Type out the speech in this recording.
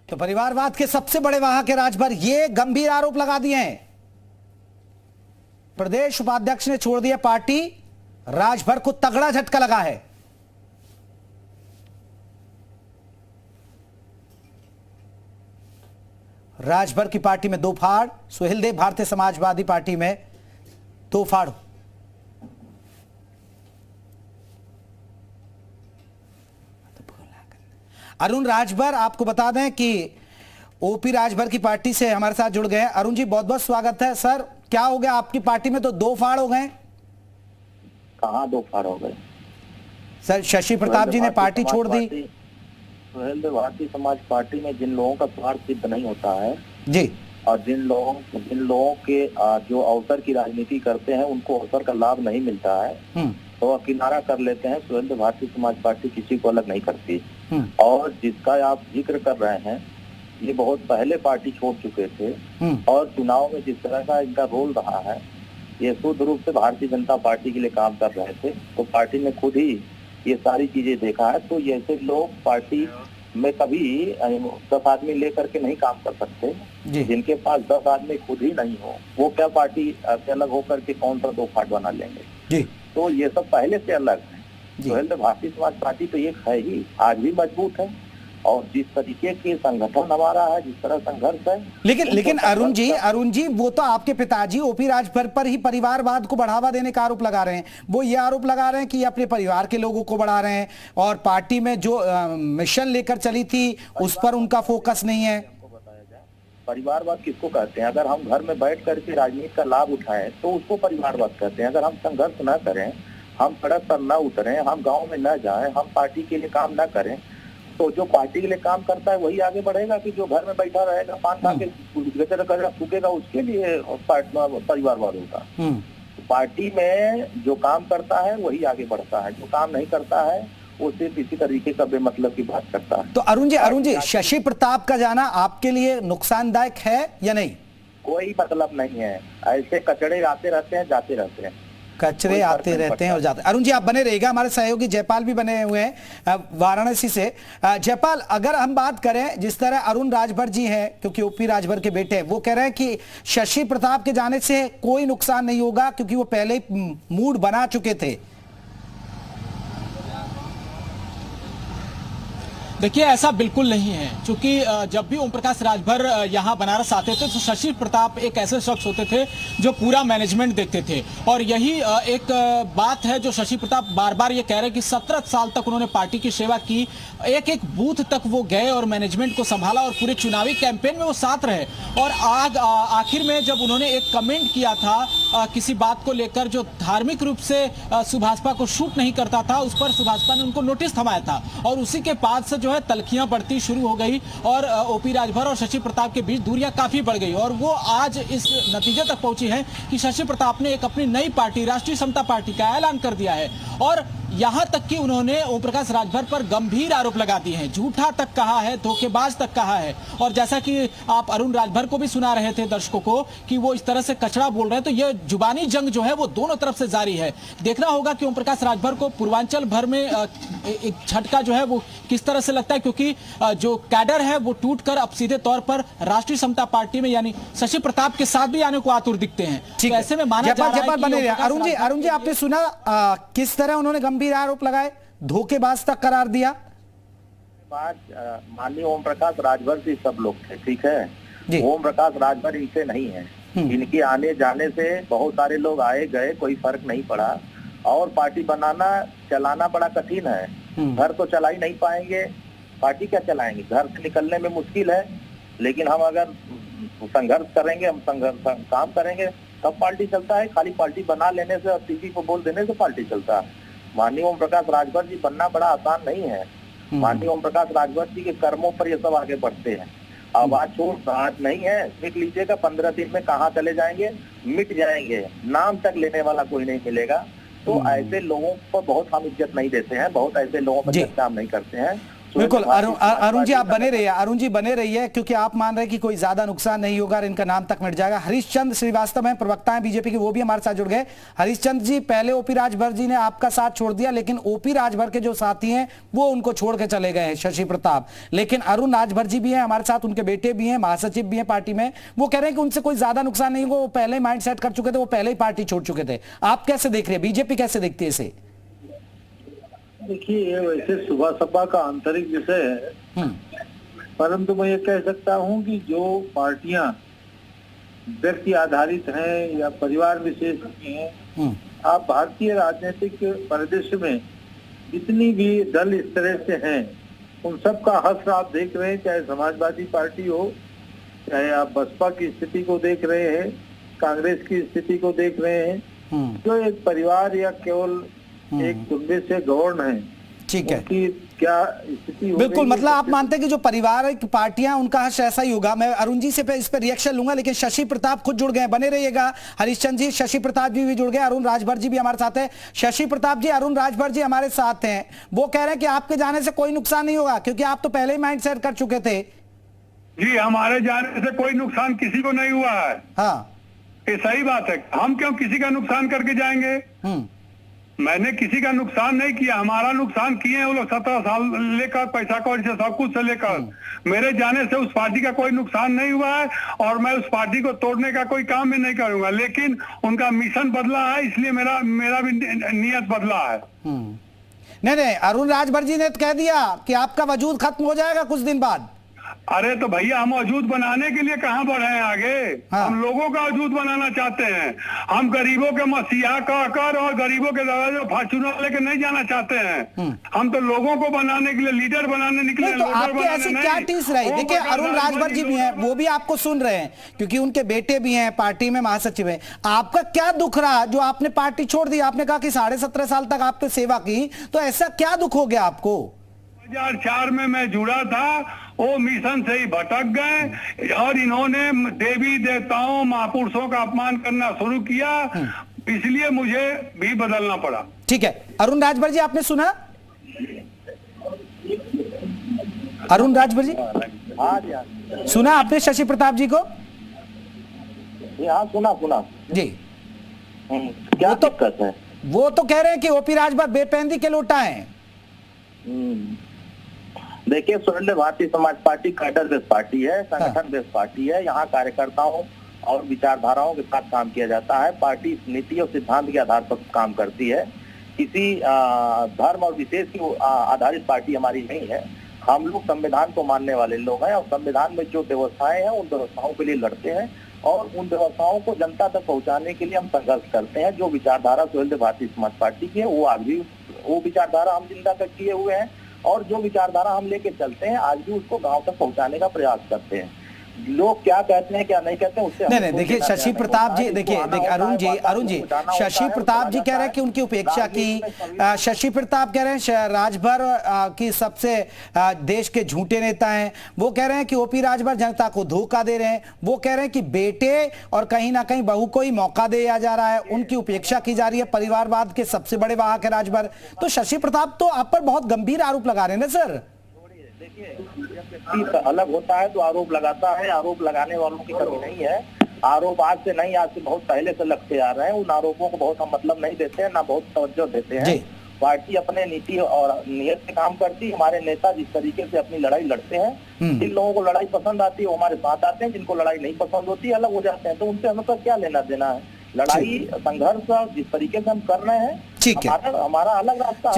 तो परिवारवाद के सबसे बड़े वाहक है राजभर, ये गंभीर आरोप लगा दिए हैं। प्रदेश उपाध्यक्ष ने छोड़ दिया पार्टी, राजभर को तगड़ा झटका लगा है। राजभर की पार्टी में दो फाड़, सुहेलदेव भारतीय समाजवादी पार्टी में दो फाड़। अरुण राजभर, आपको बता दें कि ओपी राजभर की पार्टी से हमारे साथ जुड़ गए हैं। अरुण जी, बहुत बहुत स्वागत है। सर, क्या हो गया आपकी पार्टी में? तो दो फाड़ हो गए। कहां दो फाड़ हो गए सर? शशि प्रताप जी ने पार्टी छोड़ दी। सुहेलदेव भारतीय समाज पार्टी में जिन लोगों का स्वार्थ सिद्ध नहीं होता है जी, और जिन लोगों के जो अवसर की राजनीति करते हैं उनको अवसर का लाभ नहीं मिलता है तो वह किनारा कर लेते हैं। सुहेलदेव भारतीय समाज पार्टी किसी को अलग नहीं करती। और जिसका आप जिक्र कर रहे हैं, ये बहुत पहले पार्टी छोड़ चुके थे और चुनाव में जिस तरह का इनका रोल रहा है, ये शुद्ध रूप से भारतीय जनता पार्टी के लिए काम कर रहे थे। तो पार्टी ने खुद ही ये सारी चीजें देखा है। तो ऐसे लोग पार्टी में कभी 10 आदमी लेकर के नहीं काम कर सकते। जिनके पास 10 आदमी खुद ही नहीं हो, वो क्या पार्टी से अलग होकर के कौन सा दो फाड़ बना लेंगे जी। तो ये सब पहले से अलग है। सुहेलदेव भारतीय समाज पार्टी तो एक है ही, आज भी मजबूत है। और जिस तरीके के संगठन हमारा है, जिस तरह संघर्ष है, लेकिन अरुण जी, वो तो आपके पिताजी ओपी राजभर पर ही परिवारवाद को बढ़ावा देने का आरोप लगा रहे हैं। वो ये आरोप लगा रहे हैं कि अपने परिवार के लोगों को बढ़ा रहे हैं और पार्टी में जो मिशन लेकर चली थी उस पर उनका फोकस नहीं है। परिवारवाद किसको कहते हैं? अगर हम घर में बैठ करके राजनीति का लाभ उठाएं तो उसको परिवारवाद कहते हैं। अगर हम संघर्ष न करें, हम सड़क पर न उतरें, हम गाँव में न जाएं, हम पार्टी के लिए काम न करें, तो जो पार्टी के लिए काम करता है वही आगे बढ़ेगा कि जो घर में बैठा रहेगा, पान खा के फूकेगा, उसके लिए परिवारवाद होगा। पार्टी में जो काम करता है वही आगे बढ़ता है, जो काम नहीं करता है वो सिर्फ इसी तरीके का बेमतलब की बात करता है। तो अरुण जी, शशि प्रताप का जाना आपके लिए नुकसानदायक है या नहीं? कोई मतलब नहीं है। ऐसे कचड़े आते रहते हैं, जाते रहते हैं, कचरे आते रहते हैं और जाते हैं। अरुण जी, आप बने रहिएगा। हमारे सहयोगी जयपाल भी बने हुए हैं वाराणसी से। जयपाल, अगर हम बात करें जिस तरह अरुण राजभर जी हैं, क्योंकि ओपी राजभर के बेटे हैं, वो कह रहे हैं कि शशि प्रताप के जाने से कोई नुकसान नहीं होगा क्योंकि वो पहले ही मूड बना चुके थे। देखिए, ऐसा बिल्कुल नहीं है, क्योंकि जब भी ओम प्रकाश राजभर यहाँ बनारस आते थे तो शशि प्रताप एक ऐसे शख्स होते थे जो पूरा मैनेजमेंट देखते थे। और यही एक बात है जो शशि प्रताप बार बार ये कह रहे हैं कि 17 साल तक उन्होंने पार्टी की सेवा की, एक एक बूथ तक वो गए और मैनेजमेंट को संभाला और पूरे चुनावी कैंपेन में वो साथ रहे। और आखिर में जब उन्होंने एक कमेंट किया था किसी बात को लेकर जो धार्मिक रूप से सुभाषपा को शूट नहीं करता था, उस पर सुभाषपा ने उनको नोटिस थमाया था और उसी के बाद से जो है तलखियां बढ़ती शुरू हो गई और ओपी राजभर और शशि प्रताप के बीच दूरियां काफी बढ़ गई। और वो आज इस नतीजे तक पहुंची है कि शशि प्रताप ने एक अपनी नई पार्टी राष्ट्रीय समता पार्टी का ऐलान कर दिया है। और यहां तक कि उन्होंने ओम प्रकाश राजभर पर गंभीर आरोप लगा दिए हैं, झूठा तक कहा है, धोखेबाज तक कहा है। और जैसा कि आप अरुण राजभर को भी सुना रहे थे दर्शकों को कि वो इस तरह से कचरा बोल रहे हैं, तो ये जुबानी जंग जो है वो दोनों तरफ से जारी है। देखना होगा कि ओम प्रकाश राजभर को पूर्वांचल भर में एक झटका जो है वो किस तरह से लगता है, क्योंकि जो कैडर है वो टूटकर अब सीधे तौर पर राष्ट्रीय समता पार्टी में यानी शशि प्रताप के साथ भी आने को आतुर दिखते हैं। तो ऐसे में माना जा रहा है कि अरुण जी, आपने सुना किस तरह उन्होंने गंभीर आरोप लगाए, धोखेबाज तक करार दिया। माननीय ओम प्रकाश राजभर से सब लोग थे, ठीक है। ओम प्रकाश राजभर इनसे नहीं है। इनके आने जाने से बहुत सारे लोग आए गए, कोई फर्क नहीं पड़ा। और पार्टी बनाना चलाना बड़ा कठिन है। घर तो चला ही नहीं पाएंगे, पार्टी क्या चलाएंगे? घर से निकलने में मुश्किल है। लेकिन हम अगर संघर्ष करेंगे, हम काम करेंगे, तब पार्टी चलता है। खाली पार्टी बना लेने से और टीवी को बोल देने से पार्टी चलता है। माननीय ओम प्रकाश राजभर जी बनना बड़ा आसान नहीं है। माननीय ओम प्रकाश राजभर जी के कर्मों पर ये सब आगे बढ़ते हैं। अब आज छोड़ आज नहीं है, मिट लीजिएगा, 15 दिन में कहाँ चले जाएंगे, मिट जाएंगे, नाम तक लेने वाला कोई नहीं मिलेगा। तो ऐसे लोगों पर बहुत हम इज्जत नहीं देते हैं, बहुत ऐसे लोगों पर चर्चा हम नहीं करते हैं। बिल्कुल अरुण जी आप बने रहिए, अरुण जी बने रहिए, क्योंकि आप मान रहे हैं कि कोई ज्यादा नुकसान नहीं होगा और इनका नाम तक मिट जाएगा। हरीशचंद्र श्रीवास्तव हैं, प्रवक्ता हैं बीजेपी के, वो भी हमारे साथ जुड़ गए। हरीशचंद्र जी, पहले ओपी राजभर जी ने आपका साथ छोड़ दिया, लेकिन ओपी राजभर के जो साथी हैं वो उनको छोड़ के चले गए हैं, शशि प्रताप। लेकिन अरुण राजभर जी भी हैं हमारे साथ, उनके बेटे भी हैं, महासचिव भी हैं पार्टी में। वो कह रहे हैं कि उनसे कोई ज्यादा नुकसान नहीं होगा, वो पहले माइंड सेट कर चुके थे, वो पहले ही पार्टी छोड़ चुके थे। आप कैसे देख रहे हैं, बीजेपी कैसे देखती है इसे? देखिए, ये वैसे सुबह सभा का आंतरिक विषय है, परंतु मैं ये कह सकता हूं कि जो पार्टियां व्यक्ति आधारित हैं या परिवार विशेष की हैं, आप भारतीय राजनीतिक परिदृश्य में जितनी भी दल इस तरह से हैं, उन सब का हश्र आप देख रहे हैं। चाहे समाजवादी पार्टी हो, चाहे आप बसपा की स्थिति को देख रहे हैं, कांग्रेस की स्थिति को देख रहे हैं, जो एक परिवार या केवल एक कुंबे से गौण है। ठीक है, कि क्या स्थिति बिल्कुल, मतलब आप मानते हैं कि जो पारिवारिक पार्टियां, उनका हश्र ऐसा ही होगा। मैं अरुण जी से इस पर रिएक्शन लूंगा, लेकिन शशि प्रताप खुद जुड़ गए, बने रहिएगा। हरीशचंद्र जी, शशि प्रताप जी भी जुड़ गए, अरुण राजभर जी भी हमारे साथ है। शशि प्रताप जी, अरुण राजभर जी हमारे साथ हैं, वो कह रहे हैं कि आपके जाने से कोई नुकसान नहीं होगा, क्योंकि आप तो पहले ही माइंड सेट कर चुके थे। जी, हमारे जाने से कोई नुकसान किसी को नहीं हुआ है। हाँ, ये सही बात है। हम क्यों किसी का नुकसान करके जाएंगे? मैंने किसी का नुकसान नहीं किया। हमारा नुकसान किए हैं वो लोग 17 साल लेकर, पैसा कौड़ी से, सब कुछ से लेकर। मेरे जाने से उस पार्टी का कोई नुकसान नहीं हुआ है और मैं उस पार्टी को तोड़ने का कोई काम भी नहीं करूंगा, लेकिन उनका मिशन बदला है, इसलिए मेरा भी नियत बदला है। नहीं, अरुण राजभर जी ने तो कह दिया कि आपका वजूद खत्म हो जाएगा कुछ दिन बाद। अरे तो भैया, हम वजूद बनाने के लिए कहाँ बढ़े हैं आगे? हाँ। हम लोगों का वजूद बनाना चाहते हैं। हम गरीबों के मसीहा कहकर और गरीबों के दरवाजे फॉर्च्यूनर लेके नहीं जाना चाहते हैं। हम तो लोगों को बनाने के लिए, लीडर बनाने निकले। तो आपके ऐसी क्या टीस रही? देखिए, अरुण राजभर जी भी हैं, वो भी आपको सुन रहे हैं, क्योंकि उनके बेटे भी हैं, पार्टी में महासचिव है। आपका क्या दुख रहा जो आपने पार्टी छोड़ दी? आपने कहा कि 17.5 साल तक आपने सेवा की, तो ऐसा क्या दुख हो गया आपको? 2004 में मैं जुड़ा था, वो मिशन से ही भटक गए और इन्होंने देवी देवताओं, महापुरुषों का अपमान करना शुरू किया, इसलिए मुझे भी बदलना पड़ा। ठीक है, अरुण राजभर जी आपने सुना? अरुण राजभर जी, सुना आपने शशि प्रताप जी को? हाँ, सुना जी। क्या दिक्कत है? वो तो कह रहे हैं कि ओपी राजभर बेपैंदी के लोटा है। देखिए, स्वतंत्र Bharatiya Samaj party cadre based party है, संगठन बेस्ड पार्टी है। यहाँ कार्यकर्ताओं और विचारधाराओं के साथ काम किया जाता है। पार्टी नीति और सिद्धांत के आधार पर काम करती है। किसी धर्म और विशेष की आधारित पार्टी हमारी नहीं है। हम लोग संविधान को मानने वाले लोग हैं और संविधान में जो व्यवस्थाएं हैं उन व्यवस्थाओं के लिए लड़ते हैं और उन व्यवस्थाओं को जनता तक पहुंचाने के लिए हम संघर्ष करते हैं। जो विचारधारा स्वतंत्र भारतीय समाज पार्टी की है, वो आज भी वो विचारधारा हम जिंदा तक किए हुए हैं और जो विचारधारा हम लेके चलते हैं, आज भी उसको गांव तक पहुंचाने का प्रयास करते हैं। लोग क्या कहते हैं क्या नहीं कहते हैं उससे नहीं, देखिए शशि प्रताप जी, देखिए अरुण जी, शशि प्रताप जी कह रहे हैं कि उनकी उपेक्षा की। शशि प्रताप कह रहे हैं राजभर की सबसे देश के झूठे नेता हैं। वो कह रहे हैं कि ओपी राजभर जनता को धोखा दे रहे हैं। वो कह रहे हैं कि बेटे और कहीं ना कहीं बहू को ही मौका दिया जा रहा है, उनकी उपेक्षा की जा रही है। परिवारवाद के सबसे बड़े वाहक है राजभर। तो शशि प्रताप तो आप पर बहुत गंभीर आरोप लगा रहे हैं ना सर? देखिए, अलग होता है तो आरोप लगाता है। आरोप लगाने वालों की कमी नहीं है। आरोप आज से नहीं, आज से बहुत पहले से लगते आ रहे हैं। उन आरोपों को बहुत हम मतलब नहीं देते हैं, ना बहुत तवज्जो देते हैं। पार्टी अपने नीति और नियत से काम करती है। हमारे नेता जिस तरीके से अपनी लड़ाई लड़ते हैं, जिन लोगों को लड़ाई पसंद आती है वो हमारे साथ आते हैं, जिनको लड़ाई नहीं पसंद होती अलग हो जाते हैं। तो उनसे हमें क्या लेना देना है? लड़ाई, संघर्ष जिस तरीके से हम कर रहे हैं, हमारा अलग रास्ता है।